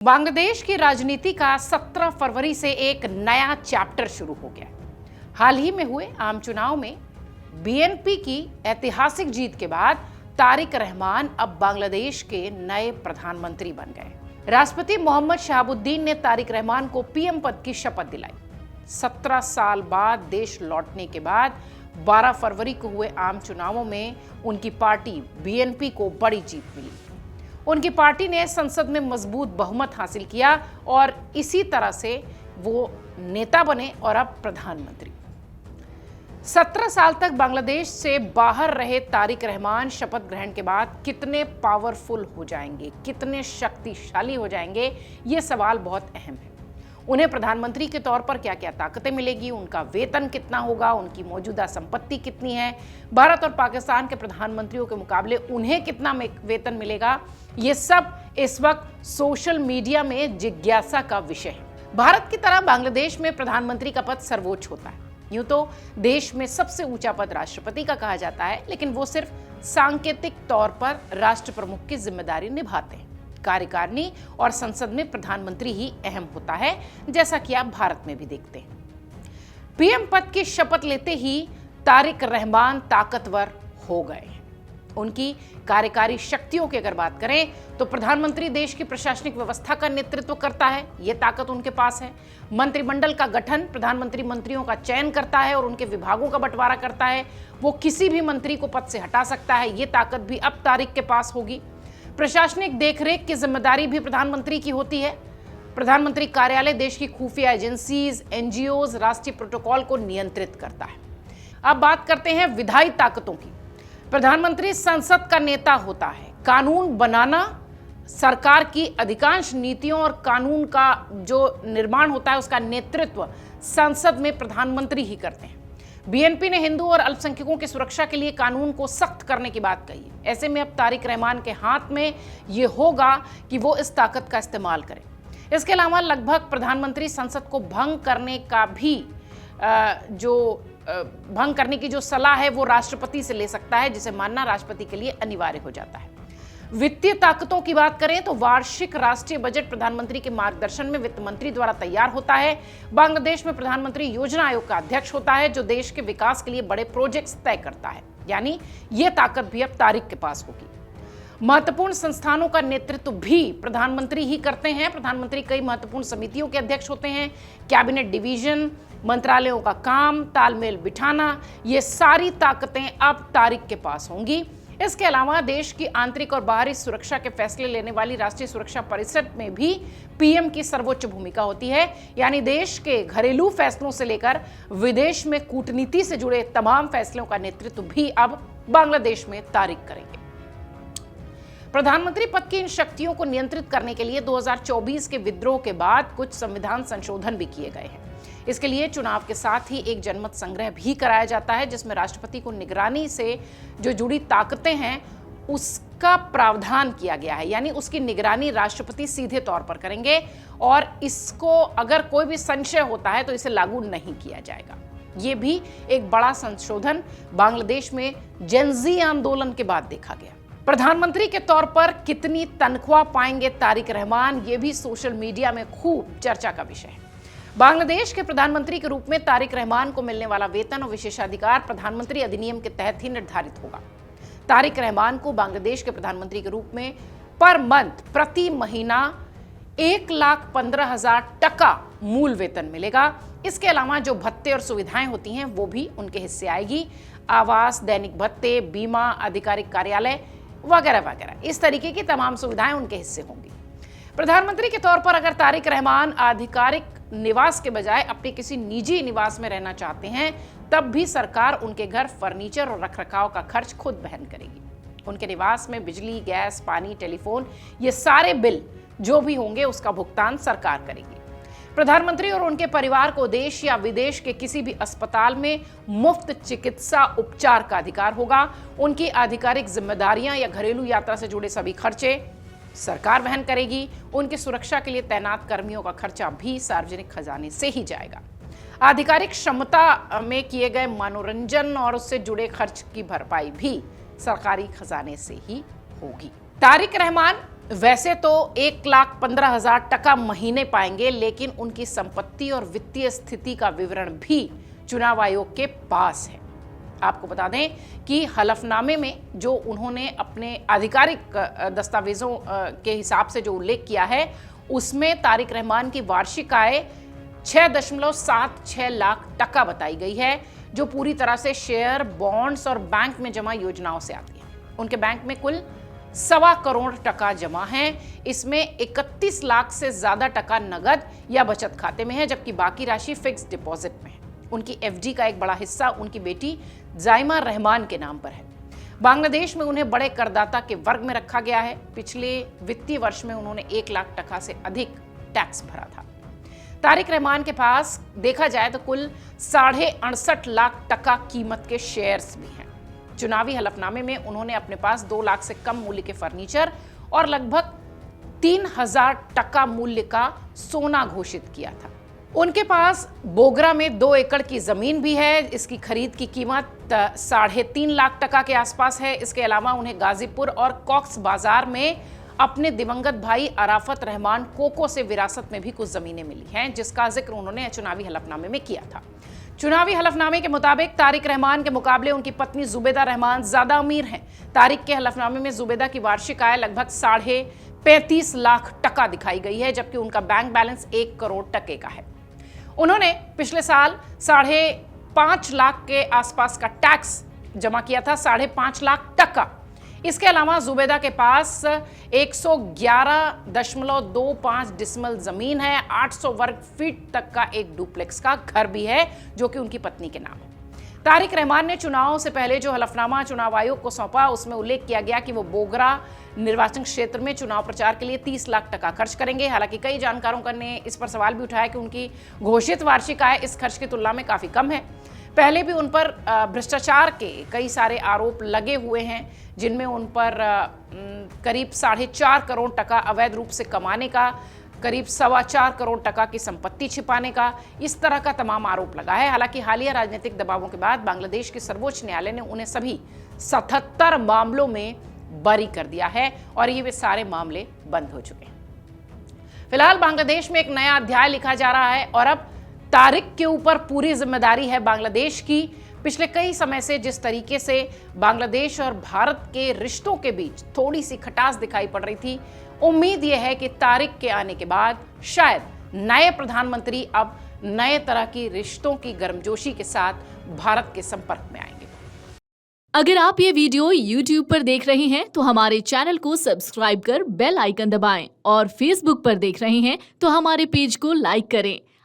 बांग्लादेश की राजनीति का 17 फरवरी से एक नया चैप्टर शुरू हो गया। हाल ही में हुए आम चुनाव में बीएनपी की ऐतिहासिक जीत के बाद तारिक रहमान अब बांग्लादेश के नए प्रधानमंत्री बन गए। राष्ट्रपति मोहम्मद शहाबुद्दीन ने तारिक रहमान को पीएम पद की शपथ दिलाई। 17 साल बाद देश लौटने के बाद 12 फरवरी को हुए आम चुनावों में उनकी पार्टी बीएनपी को बड़ी जीत मिली। उनकी पार्टी ने संसद में मजबूत बहुमत हासिल किया और इसी तरह से वो नेता बने और अब प्रधानमंत्री। 17 साल तक बांग्लादेश से बाहर रहे तारिक रहमान शपथ ग्रहण के बाद कितने पावरफुल हो जाएंगे, कितने शक्तिशाली हो जाएंगे, ये सवाल बहुत अहम है। उन्हें प्रधानमंत्री के तौर पर क्या क्या ताकतें मिलेगी, उनका वेतन कितना होगा, उनकी मौजूदा संपत्ति कितनी है, भारत और पाकिस्तान के प्रधानमंत्रियों के मुकाबले उन्हें कितना वेतन मिलेगा, ये सब इस वक्त सोशल मीडिया में जिज्ञासा का विषय है। भारत की तरह बांग्लादेश में प्रधानमंत्री का पद सर्वोच्च होता है। यूं तो देश में सबसे ऊंचा पद राष्ट्रपति का कहा जाता है, लेकिन वो सिर्फ सांकेतिक तौर पर राष्ट्र प्रमुख की जिम्मेदारी निभाते हैं। कार्यकारिणी और संसद में प्रधानमंत्री ही अहम होता है, जैसा कि आप भारत में भी देखते हैं। पीएम पद की शपथ लेते ही तारिक रहमान ताकतवर हो गए। उनकी कार्यकारी शक्तियों की अगर बात करें तो प्रधानमंत्री देश की प्रशासनिक व्यवस्था का नेतृत्व करता है, यह ताकत उनके पास है। मंत्रिमंडल का गठन, प्रधानमंत्री मंत्रियों का चयन करता है और उनके विभागों का बंटवारा करता है। वो किसी भी मंत्री को पद से हटा सकता है, ये ताकत भी अब तारिक के पास होगी। प्रशासनिक देखरेख की जिम्मेदारी भी प्रधानमंत्री की होती है। प्रधानमंत्री कार्यालय देश की खुफिया एजेंसीज, एनजीओज, राष्ट्रीय प्रोटोकॉल को नियंत्रित करता है। अब बात करते हैं विधायी ताकतों की। प्रधानमंत्री संसद का नेता होता है। कानून बनाना, सरकार की अधिकांश नीतियों और कानून का जो निर्माण होता है उसका नेतृत्व संसद में प्रधानमंत्री ही करते हैं। बीएनपी ने हिंदू और अल्पसंख्यकों की सुरक्षा के लिए कानून को सख्त करने की बात कही है। ऐसे में अब तारिक रहमान के हाथ में ये होगा कि वो इस ताकत का इस्तेमाल करें। इसके अलावा लगभग प्रधानमंत्री संसद को भंग करने का भी भंग करने की जो सलाह है वो राष्ट्रपति से ले सकता है, जिसे मानना राष्ट्रपति के लिए अनिवार्य हो जाता है। वित्तीय ताकतों की बात करें तो वार्षिक राष्ट्रीय बजट प्रधानमंत्री के मार्गदर्शन में वित्त मंत्री द्वारा तैयार होता है। बांग्लादेश में प्रधानमंत्री योजना आयोग का अध्यक्ष होता है, जो देश के विकास के लिए बड़े प्रोजेक्ट्स तय करता है। यानी यह ताकत भी अब तारिक के पास होगी। महत्वपूर्ण संस्थानों का नेतृत्व भी प्रधानमंत्री ही करते हैं। प्रधानमंत्री कई महत्वपूर्ण समितियों के अध्यक्ष होते हैं। कैबिनेट डिवीजन, मंत्रालयों का काम, तालमेल बिठाना, ये सारी ताकतें अब तारिक के पास होंगी। इसके अलावा देश की आंतरिक और बाहरी सुरक्षा के फैसले लेने वाली राष्ट्रीय सुरक्षा परिषद में भी पीएम की सर्वोच्च भूमिका होती है। यानी देश के घरेलू फैसलों से लेकर विदेश में कूटनीति से जुड़े तमाम फैसलों का नेतृत्व भी अब बांग्लादेश में तारिक करेंगे। प्रधानमंत्री पद की इन शक्तियों को नियंत्रित करने के लिए 2024 के विद्रोह के बाद कुछ संविधान संशोधन भी किए गए हैं। इसके लिए चुनाव के साथ ही एक जनमत संग्रह भी कराया जाता है, जिसमें राष्ट्रपति को निगरानी से जो जुड़ी ताकतें हैं उसका प्रावधान किया गया है। यानी उसकी निगरानी राष्ट्रपति सीधे तौर पर करेंगे और इसको अगर कोई भी संशय होता है तो इसे लागू नहीं किया जाएगा। ये भी एक बड़ा संशोधन बांग्लादेश में जेनजी आंदोलन के बाद देखा गया। प्रधानमंत्री के तौर पर कितनी तनख्वाह पाएंगे तारिक रहमान, ये भी सोशल मीडिया में खूब चर्चा का विषय है। बांग्लादेश के प्रधानमंत्री के रूप में तारिक रहमान को मिलने वाला वेतन और विशेषाधिकार प्रधानमंत्री अधिनियम के तहत ही निर्धारित होगा। तारिक रहमान को बांग्लादेश के प्रधानमंत्री के रूप में पर मंथ, प्रति महीना 1,15,000 टका मूल वेतन मिलेगा। इसके अलावा जो भत्ते और सुविधाएं होती हैं वो भी उनके हिस्से आएगी। आवास, दैनिक भत्ते, बीमा, आधिकारिक कार्यालय वगैरह वगैरह, इस तरीके की तमाम सुविधाएं उनके हिस्से होंगी। प्रधानमंत्री के तौर पर अगर तारिक रहमान आधिकारिक निवास के बजाय अपने किसी निजी निवास में रहना चाहते हैं, तब भी सरकार उनके घर फर्नीचर और रखरखाव का खर्च खुद वहन करेगी। उनके निवास में बिजली, गैस, पानी, टेलीफोन, ये सारे बिल जो भी होंगे उसका भुगतान सरकार करेगी। प्रधानमंत्री और उनके परिवार को देश या विदेश के किसी भी अस्पताल में मुफ्त चिकित्सा उपचार का अधिकार होगा। उनकी आधिकारिक जिम्मेदारियां या घरेलू यात्रा से जुड़े सभी खर्चे सरकार वहन करेगी। उनकी सुरक्षा के लिए तैनात कर्मियों का खर्चा भी सार्वजनिक खजाने से ही जाएगा। आधिकारिक क्षमता में किए गए मनोरंजन और उससे जुड़े खर्च की भरपाई भी सरकारी खजाने से ही होगी। तारिक रहमान वैसे तो 1,15,000 टका महीने पाएंगे, लेकिन उनकी संपत्ति और वित्तीय स्थिति का विवरण भी चुनाव आयोग के पास है। आपको बता दें कि हलफनामे में जो उन्होंने अपने आधिकारिक दस्तावेजों के हिसाब से जो उल्लेख किया है, उसमें तारिक रहमान की वार्षिक आय 6.76 लाख टका बताई गई है, जो पूरी तरह से शेयर, बॉन्ड्स और बैंक में जमा योजनाओं से आती है। उनके बैंक में कुल 1.25 करोड़ टका जमा है। इसमें 31 लाख से ज्यादा टका नगद या बचत खाते में है, जबकि बाकी राशि फिक्स डिपॉजिट में है। उनकी एफडी का एक बड़ा हिस्सा उनकी बेटी जाइमा रहमान के नाम पर है। बांग्लादेश में उन्हें बड़े करदाता के वर्ग में रखा गया है। पिछले वित्तीय वर्ष में उन्होंने 1 लाख टका से अधिक टैक्स भरा था। तारिक रहमान के पास देखा जाए तो कुल 68.5 लाख टका कीमत के शेयर्स भी हैं। चुनावी हलफनामे में उन्होंने अपने पास 2 लाख से कम मूल्य के फर्नीचर और लगभग 3,000 टका मूल्य का सोना घोषित किया था। उनके पास बोगरा में 2 एकड़ की जमीन भी है। इसकी खरीद की कीमत 3.5 लाख टका के आसपास है। इसके अलावा उन्हें गाजीपुर और कॉक्स बाजार में अपने दिवंगत भाई अराफत रहमान कोको से विरासत में भी कुछ जमीनें मिली हैं, जिसका जिक्र उन्होंने चुनावी हलफनामे में किया था। चुनावी हलफनामे के मुताबिक तारिक रहमान के मुकाबले उनकी पत्नी जुबेदा रहमान ज्यादा अमीर हैं। तारिक के हलफनामे में जुबेदा की वार्षिक आय लगभग 35.5 लाख टका दिखाई गई है, जबकि उनका बैंक बैलेंस 1 करोड़ टके का है। उन्होंने पिछले साल 5.5 लाख के आसपास का टैक्स जमा किया था, 5.5 लाख टका। इसके अलावा जुबेदा के पास 111.25 डिसमल जमीन है, 800 वर्ग फीट तक का एक डुप्लेक्स का घर भी है, जो कि उनकी पत्नी के नाम है। तारिक रहमान ने चुनाव से पहले जो हलफनामा चुनाव आयोग को सौंपा, उसमें उल्लेख किया गया कि वो बोगरा निर्वाचन क्षेत्र में चुनाव प्रचार के लिए 30 लाख टका खर्च करेंगे। हालांकि कई जानकारों ने इस पर सवाल भी उठाया कि उनकी घोषित वार्षिक आय इस खर्च की तुलना में काफी कम है। पहले भी उन पर भ्रष्टाचार के कई सारे आरोप लगे हुए हैं, जिनमें उन पर करीब 4.5 करोड़ टका अवैध रूप से कमाने का, करीब 4.25 करोड़ टका की संपत्ति छिपाने का, इस तरह का तमाम आरोप लगा है। हालांकि हालिया राजनीतिक दबावों के बाद बांग्लादेश के सर्वोच्च न्यायालय ने उन्हें सभी 77 मामलों में बरी कर दिया है और ये वे सारे मामले बंद हो चुके हैं। फिलहाल बांग्लादेश में एक नया अध्याय लिखा जा रहा है और अब तारिक के ऊपर पूरी जिम्मेदारी है बांग्लादेश की। पिछले कई समय से जिस तरीके से बांग्लादेश और भारत के रिश्तों के बीच थोड़ी सी खटास दिखाई पड़ रही थी, उम्मीद यह है कि तारिक के आने के बाद शायद नए प्रधानमंत्री अब नए तरह की रिश्तों की गर्मजोशी के साथ भारत के संपर्क में आएंगे। अगर आप ये वीडियो YouTube पर देख रहे हैं तो हमारे चैनल को सब्सक्राइब कर बेल आइकन दबाएं और Facebook पर देख रहे हैं तो हमारे पेज को लाइक करें।